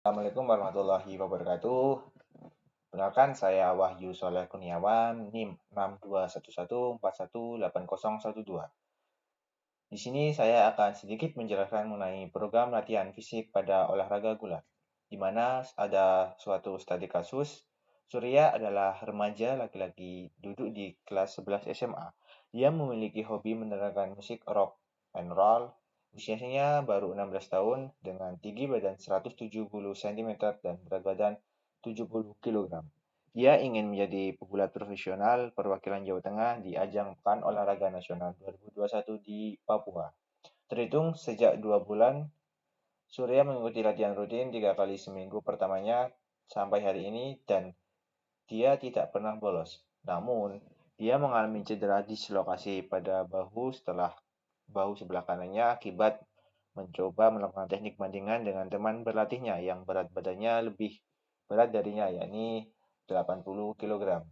Assalamualaikum warahmatullahi wabarakatuh. Perkenalkan, saya Wahyu Soleh Kurniawan, NIM 6211418012. Di sini saya akan sedikit menjelaskan mengenai program latihan fisik pada olahraga gulat, di mana ada suatu studi kasus. Surya adalah remaja laki-laki duduk di kelas 11 SMA. Dia memiliki hobi mendengarkan musik rock and roll. Usianya baru 16 tahun dengan tinggi badan 170 cm dan berat badan 70 kg. Dia ingin menjadi pegulat profesional perwakilan Jawa Tengah di ajang Pekan Olahraga Nasional 2021 di Papua. Terhitung sejak 2 bulan, Surya mengikuti latihan rutin 3 kali seminggu pertamanya sampai hari ini dan dia tidak pernah bolos. Namun, dia mengalami cedera dislokasi pada bahu setelah bahu sebelah kanannya akibat mencoba melakukan teknik bandingan dengan teman berlatihnya yang berat badannya lebih berat darinya, yakni 80 kg.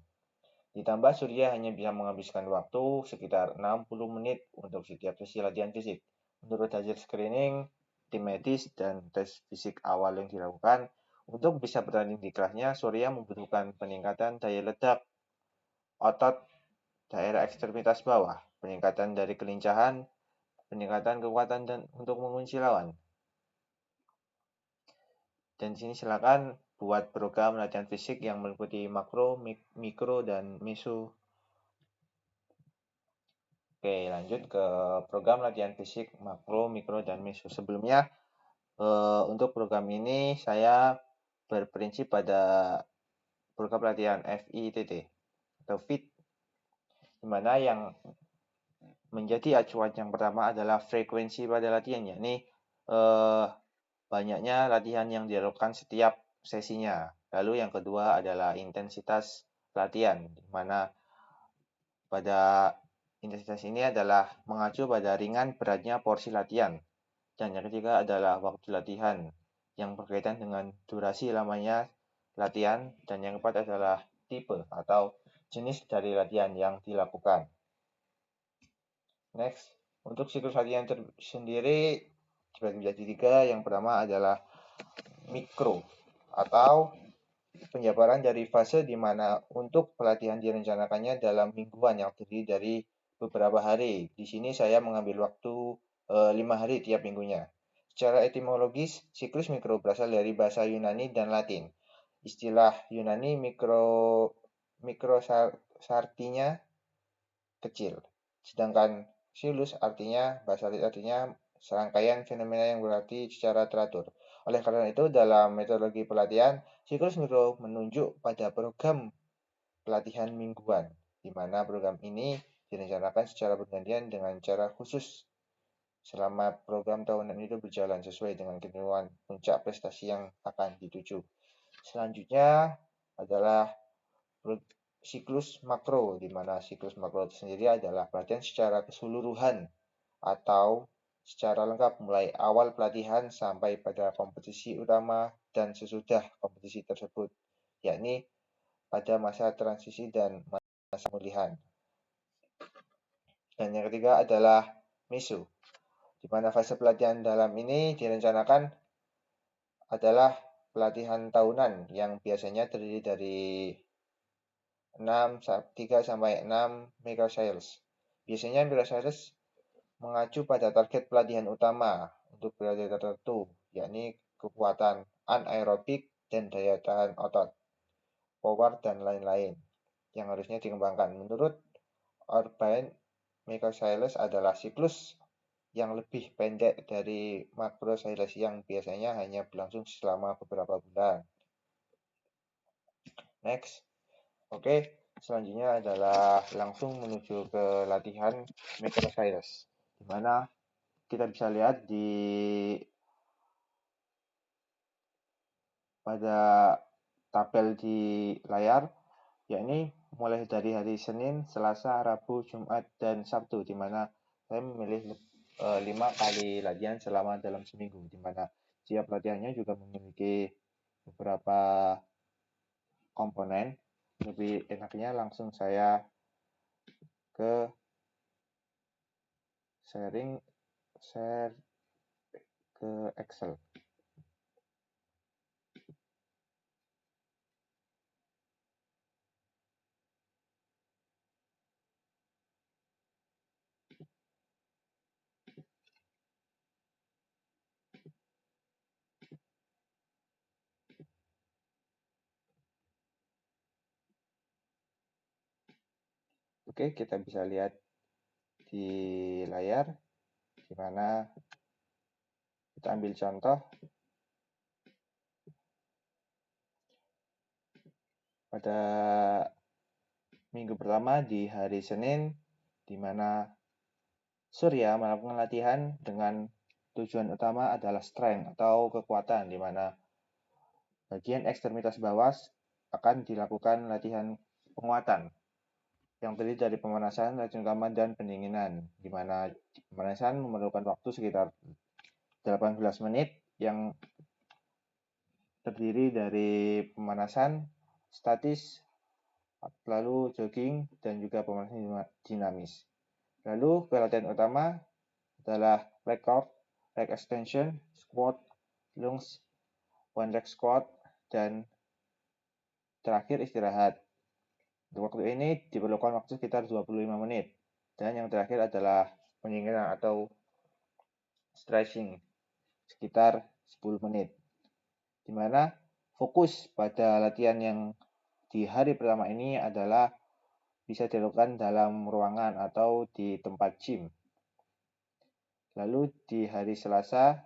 Ditambah Surya hanya bisa menghabiskan waktu sekitar 60 menit untuk setiap sesi latihan fisik. Menurut hasil screening, tim medis dan tes fisik awal yang dilakukan, untuk bisa bertanding di kelasnya, Surya membutuhkan peningkatan daya ledak otot daerah ekstremitas bawah, peningkatan dari kelincahan, peningkatan kekuatan dan untuk mengunci lawan. Dan di sini silakan buat program latihan fisik yang meliputi makro, mikro, dan meso. Oke, lanjut ke program latihan fisik makro, mikro, dan meso. Sebelumnya, untuk program ini saya berprinsip pada program latihan FITT atau FIT, di mana yang menjadi acuan yang pertama adalah frekuensi pada latihan, yakni banyaknya latihan yang dilakukan setiap sesinya. Lalu yang kedua adalah intensitas latihan, di mana pada intensitas ini adalah mengacu pada ringan beratnya porsi latihan. Dan yang ketiga adalah waktu latihan yang berkaitan dengan durasi lamanya latihan. Dan yang keempat adalah tipe atau jenis dari latihan yang dilakukan. Next, untuk siklus latihan sendiri dibagi menjadi 3. Yang pertama adalah mikro atau penjabaran dari fase di mana untuk pelatihan direncanakannya dalam mingguan yang terdiri dari beberapa hari. Di sini saya mengambil waktu 5 hari tiap minggunya. Secara etimologis, siklus mikro berasal dari bahasa Yunani dan Latin. Istilah Yunani mikro artinya kecil, sedangkan silus artinya bahasa Latin artinya serangkaian fenomena yang berarti secara teratur. Oleh karena itu, dalam metodologi pelatihan, siklus mikro menunjuk pada program pelatihan mingguan, di mana program ini direncanakan secara bergantian dengan cara khusus selama program tahunan itu berjalan sesuai dengan ketentuan puncak prestasi yang akan dituju. Selanjutnya adalah siklus makro, di mana siklus makro itu sendiri adalah pelatihan secara keseluruhan atau secara lengkap mulai awal pelatihan sampai pada kompetisi utama dan sesudah kompetisi tersebut, yakni pada masa transisi dan masa pemulihan. Dan yang ketiga adalah meso, di mana fase pelatihan dalam ini direncanakan adalah pelatihan tahunan yang biasanya terdiri dari 3 sampai 6 microcycles. Biasanya microcycles mengacu pada target pelatihan utama untuk periode tertentu, yakni kekuatan anaerobik dan daya tahan otot, power, dan lain-lain yang harusnya dikembangkan. Menurut Orbain, microcycles adalah siklus yang lebih pendek dari macrocycles yang biasanya hanya berlangsung selama beberapa bulan. Next. Oke, selanjutnya adalah langsung menuju ke latihan microcycles, di mana kita bisa lihat pada tabel di layar, yakni mulai dari hari Senin, Selasa, Rabu, Jumat, dan Sabtu, di mana saya memilih 5 kali latihan selama dalam seminggu, di mana setiap latihannya juga memiliki beberapa komponen. Lebih enaknya langsung saya ke share ke Excel. Oke, kita bisa lihat di layar, di mana kita ambil contoh pada minggu pertama di hari Senin, di mana Surya melakukan latihan dengan tujuan utama adalah strength atau kekuatan, di mana bagian ekstremitas bawah akan dilakukan latihan penguatan yang terdiri dari pemanasan, latihan utama, dan pendinginan, di mana pemanasan memerlukan waktu sekitar 18 menit yang terdiri dari pemanasan statis, lalu jogging, dan juga pemanasan dinamis. Lalu latihan utama adalah leg curl, leg extension, squat, lunge, one leg squat, dan terakhir istirahat. Untuk waktu ini diperlukan waktu sekitar 25 menit. Dan yang terakhir adalah pendinginan atau stretching sekitar 10 menit. Di mana fokus pada latihan yang di hari pertama ini adalah bisa dilakukan dalam ruangan atau di tempat gym. Lalu di hari Selasa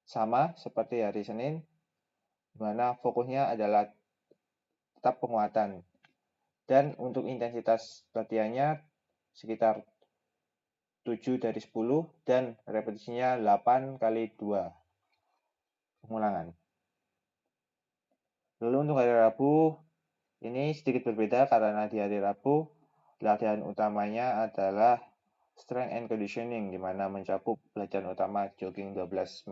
sama seperti hari Senin, di mana fokusnya adalah tetap penguatan. Dan untuk intensitas latihannya sekitar 7 dari 10 dan repetisinya 8 kali 2 pengulangan. Lalu untuk hari Rabu, ini sedikit berbeda karena di hari Rabu latihan utamanya adalah strength and conditioning, di mana mencakup latihan utama jogging 12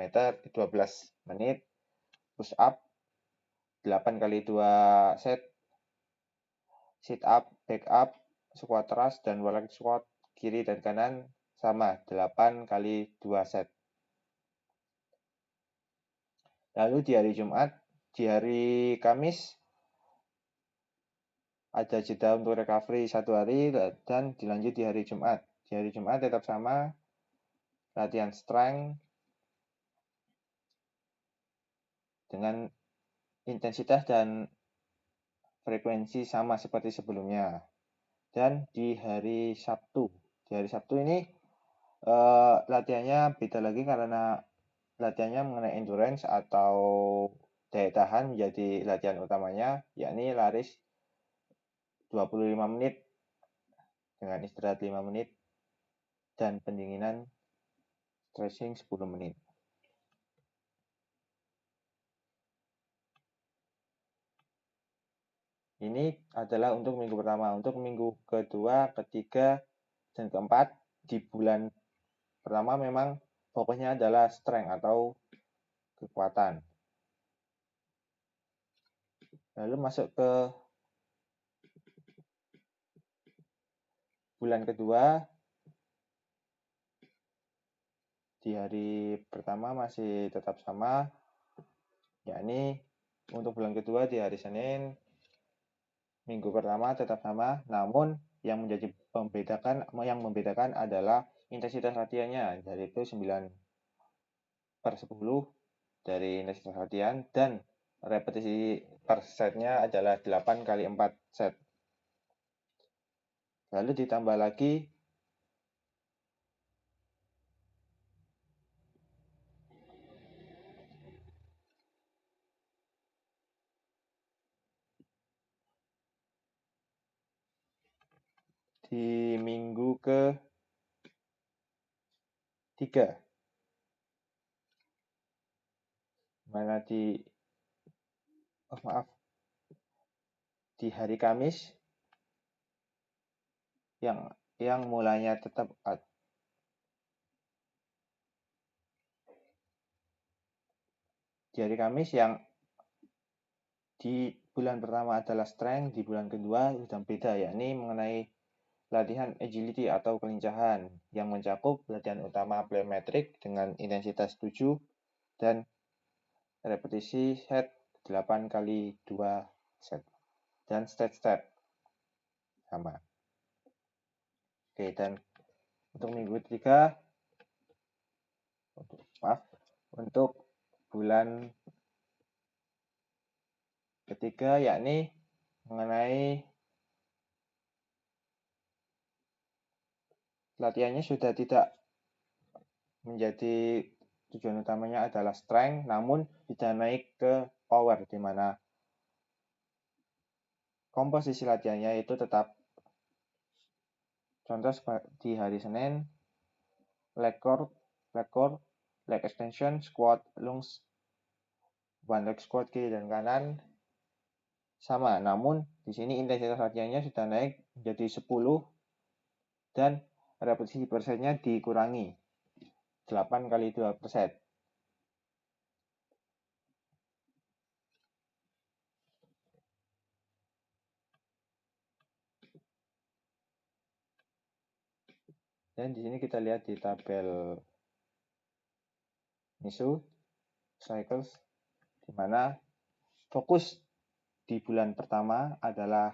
menit, push up 8 kali 2 set, sit up, back up, squat thrust, dan wall squat kiri dan kanan sama 8 kali 2 set. Lalu di hari Jumat, di hari Kamis ada jeda untuk recovery 1 hari dan dilanjut di hari Jumat. Di hari Jumat tetap sama, latihan strength dengan intensitas dan frekuensi sama seperti sebelumnya. Dan di hari Sabtu ini latihannya beda lagi karena latihannya mengenai endurance atau daya tahan menjadi latihan utamanya, yakni lari 25 menit dengan istirahat 5 menit dan pendinginan stretching 10 menit. Ini adalah untuk minggu pertama. Untuk minggu kedua, ketiga, dan keempat di bulan pertama memang fokusnya adalah strength atau kekuatan. Lalu masuk ke bulan kedua, di hari pertama masih tetap sama, yakni untuk bulan kedua di hari Senin, minggu pertama tetap sama, namun yang membedakan adalah intensitas latihannya, yaitu 9/10 dari intensitas latihan, dan repetisi per setnya adalah 8 kali 4 set. Lalu ditambah lagi di minggu ke-3, mana di hari Kamis yang mulanya tetap di hari Kamis yang di bulan pertama adalah strength, di bulan kedua sudah beda, yakni mengenai latihan agility atau kelincahan yang mencakup latihan utama plyometric dengan intensitas 7 dan repetisi set 8 kali 2 set dan step sama. Oke, dan untuk minggu ketiga, untuk bulan ketiga yakni mengenai latihannya sudah tidak menjadi tujuan utamanya adalah strength, namun sudah naik ke power, di mana komposisi latihannya itu tetap, contoh di hari Senin, leg curl, leg extension, squat, lunge, one leg squat kiri dan kanan, sama. Namun di sini intensitas latihannya sudah naik menjadi 10 dan repetisi persennya dikurangi 8 kali 2 per set. Dan di sini kita lihat di tabel NISU cycles, di mana fokus di bulan pertama adalah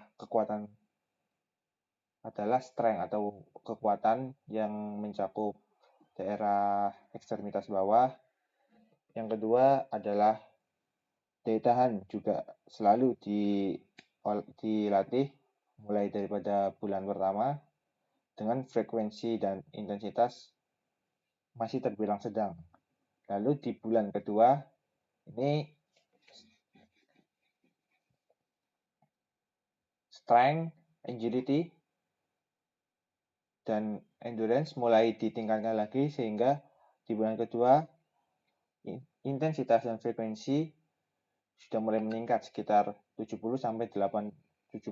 strength atau kekuatan yang mencakup daerah ekstremitas bawah. Yang kedua adalah daya tahan, juga selalu dilatih mulai daripada bulan pertama dengan frekuensi dan intensitas masih terbilang sedang. Lalu di bulan kedua ini strength, agility, dan endurance mulai ditingkatkan lagi, sehingga di bulan kedua intensitas dan frekuensi sudah mulai meningkat sekitar 70 sampai 90%.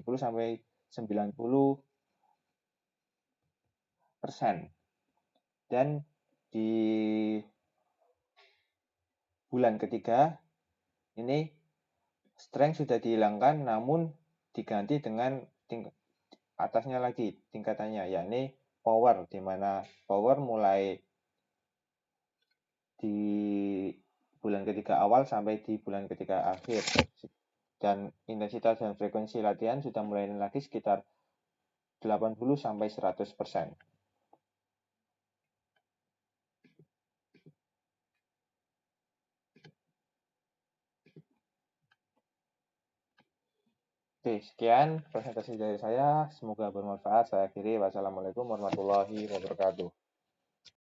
Dan di bulan ketiga ini strength sudah dihilangkan, namun diganti dengan atasnya lagi tingkatannya, yakni power, di mana power mulai di bulan ketiga awal sampai di bulan ketiga akhir, dan intensitas dan frekuensi latihan sudah mulai lagi sekitar 80 sampai 100%. Oke, sekian presentasi dari saya. Semoga bermanfaat. Saya akhiri. Wassalamualaikum warahmatullahi wabarakatuh.